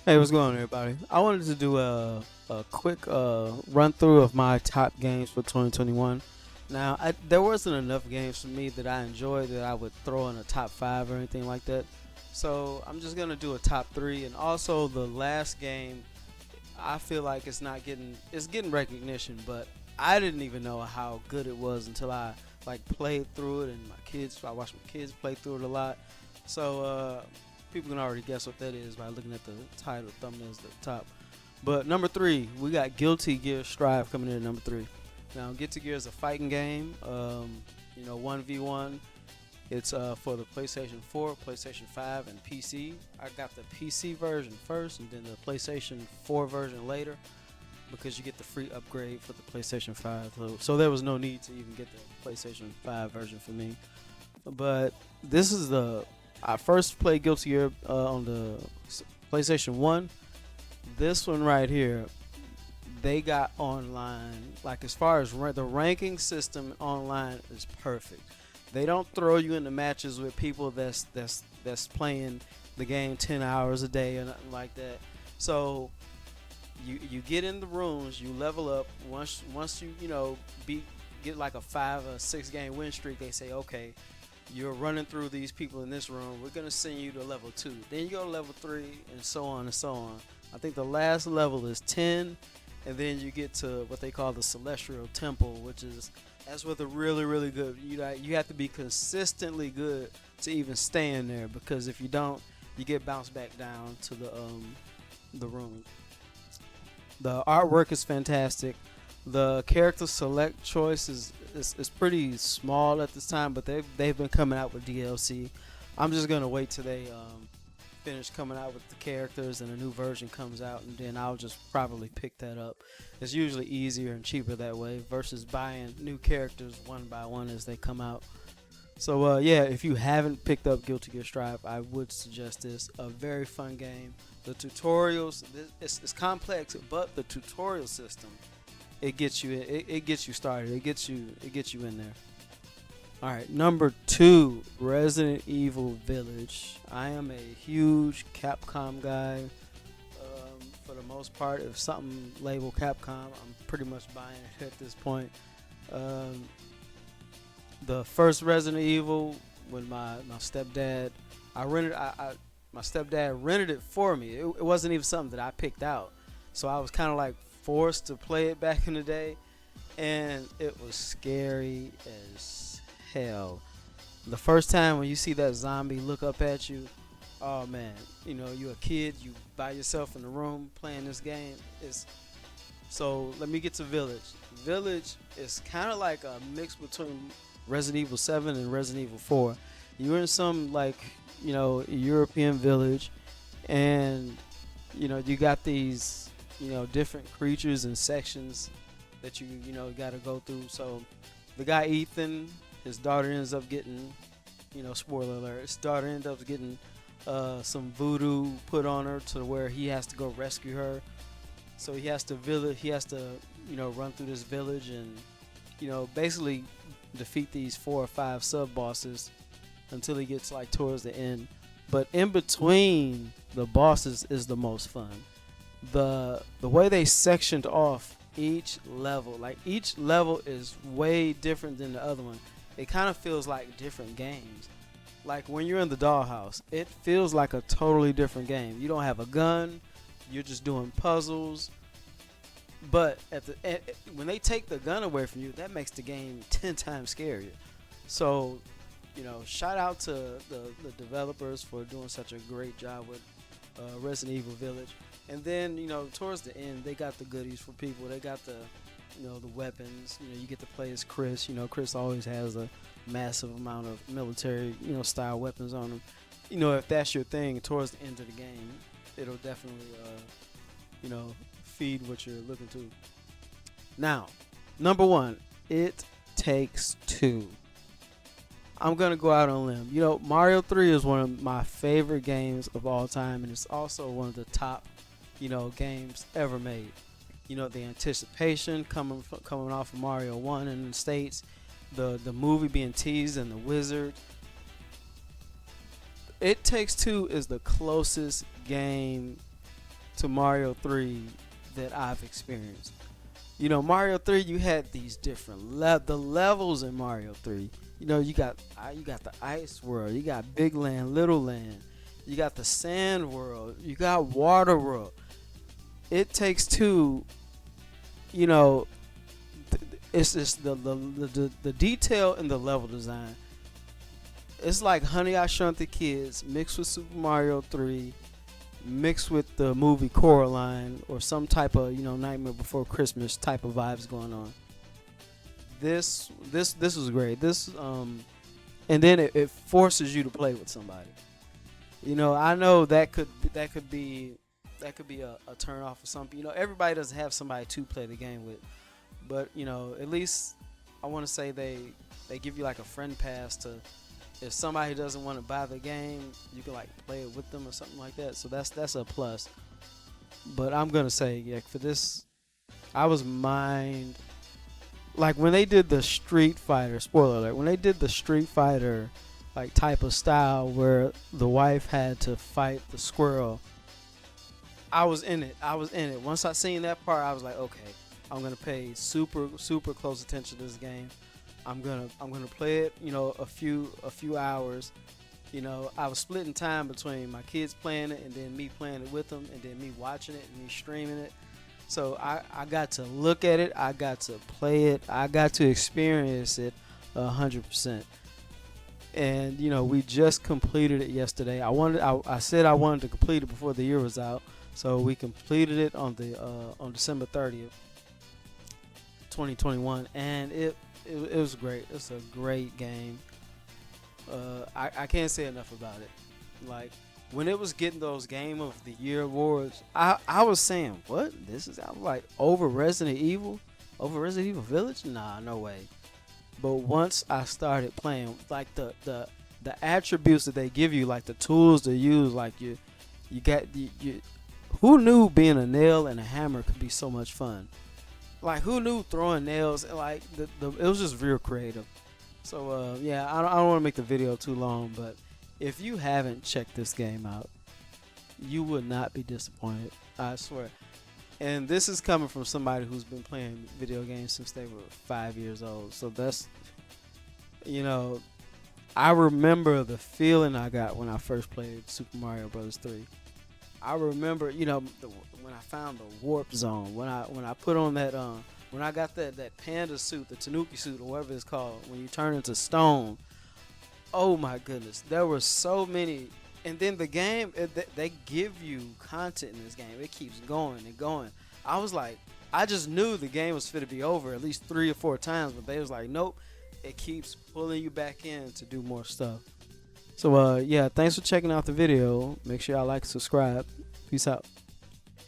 Hey, what's going on, everybody? I wanted to do a quick run through of my top games for 2021. Now, there wasn't enough games for me that I enjoyed that I would throw in a top five or anything like that. So I'm just gonna do a top three, and also the last game. I feel like it's getting recognition, but I didn't even know how good it was until I like played through it, and I watched my kids play through it a lot. So people can already guess what that is by looking at the title thumbnails at the top. But number three, we got Guilty Gear Strive coming in at number three. Now, Guilty Gear is a fighting game, 1v1. It's for the PlayStation 4, PlayStation 5, and PC. I got the PC version first, and then the PlayStation 4 version later, because you get the free upgrade for the PlayStation 5. So there was no need to even get the PlayStation 5 version for me. But this is I first played Guilty Gear on the PlayStation 1. This one right here, they got online. Like, as far as the ranking system online is perfect. They don't throw you into matches with people that's playing the game 10 hours a day or nothing like that. So you get in the rooms, you level up. Once get like a 5 or 6 game win streak, they say, okay, you're running through these people in this room, we're gonna send you to level 2, then you go to level 3, and so on and so on. I think the last level is 10, and then you get to what they call the Celestial Temple, which is that's where the really good. You have to be consistently good to even stay in there, because if you don't, you get bounced back down to the room. The artwork is fantastic. The character select choice is pretty small at this time, but they've been coming out with DLC. I'm just gonna wait till they finish coming out with the characters and a new version comes out, and then I'll just probably pick that up. It's usually easier and cheaper that way versus buying new characters one by one as they come out. So yeah, if you haven't picked up Guilty Gear Strive, I would suggest this. A very fun game. The tutorials, it's complex, but the tutorial system, it gets you started. It gets you in there. All right, number two, Resident Evil Village. I am a huge Capcom guy. For the most part, if something labeled Capcom, I'm pretty much buying it at this point. The first Resident Evil, when my stepdad, my stepdad rented it for me. It wasn't even something that I picked out, so I was kind of like forced to play it back in the day, and it was scary as hell. The first time when you see that zombie look up at you, oh man, you're a kid, you by yourself in the room playing this game. So let me get to Village. Village is kind of like a mix between Resident Evil 7 and Resident Evil 4. You're in some European village, and you got these different creatures and sections that you got to go through. So the guy Ethan, his daughter ends up getting, spoiler alert, his daughter ends up getting some voodoo put on her to where he has to go rescue her. So he has to run through this village and basically defeat these 4 or 5 sub bosses until he gets like towards the end. But in between the bosses is the most fun. The way they sectioned off each level is way different than the other one. It kind of feels like different games. Like when you're in the dollhouse, it feels like a totally different game. You don't have a gun, you're just doing puzzles. But when they take the gun away from you, that makes the game 10 times scarier. So, shout out to the developers for doing such a great job with Resident Evil Village. And then, towards the end, they got the goodies for people. They got the weapons. You get to play as Chris. Chris always has a massive amount of military, style weapons on him. If that's your thing, towards the end of the game, it'll definitely, feed what you're looking to. Now, number one, It Takes Two. I'm going to go out on a limb. Mario 3 is one of my favorite games of all time, and it's also one of the top, games ever made. The anticipation coming off of Mario 1 in the States, the movie being teased and the wizard. It Takes Two is the closest game to Mario 3 that I've experienced. You know, Mario 3, you had these different the levels in Mario 3. You know, you got the ice world, you got big land, little land, you got the sand world, you got water world. It Takes Two, you know, it's just the detail in the level design. It's like Honey, I Shrunk the Kids mixed with Super Mario 3, mixed with the movie Coraline, or some type of, you know, Nightmare Before Christmas type of vibes going on. This was great. And then it forces you to play with somebody. You know, I know that could be a turn off for some people. You know, everybody doesn't have somebody to play the game with, but you know, at least I want to say they give you like a friend pass to, if somebody doesn't want to buy the game, you can like play it with them or something like that. So that's a plus. But I'm gonna say, yeah, for this, I was mind, like when they did the Street Fighter, spoiler alert, when they did the Street Fighter like type of style where the wife had to fight the squirrel, I was in it. Once I seen that part, I was like, okay, I'm gonna pay super close attention to this game. I'm gonna play it, you know, a few hours. You know, I was splitting time between my kids playing it and then me playing it with them, and then me watching it and me streaming it. So I got to look at it, I got to play it, I got to experience it 100%. And you know, we just completed it yesterday. I said I wanted to complete it before the year was out, so we completed it on December 30th, 2021, and it was great. It's a great game. I can't say enough about it. Like when it was getting those Game of the Year awards, I was saying, what? I was like, over Resident Evil Village? Nah, no way. But once I started playing, like the attributes that they give you, like the tools to use, like you who knew being a nail and a hammer could be so much fun? Like who knew throwing nails? And like it was just real creative. So yeah, I don't want to make the video too long, but if you haven't checked this game out, you would not be disappointed. I swear. And this is coming from somebody who's been playing video games since they were 5 years old. So that's, you know, I remember the feeling I got when I first played Super Mario Bros. 3. I remember, you know, when I found the warp zone, when I put on that, when I got that panda suit, the Tanuki suit, or whatever it's called, when you turn into stone. Oh my goodness, there were so many. And then the game, they give you content in this game. It keeps going and going. I was like, I just knew the game was fit to be over at least 3 or 4 times, but they was like, nope, it keeps pulling you back in to do more stuff. So yeah, thanks for checking out the video. Make sure y'all like and subscribe. Peace out.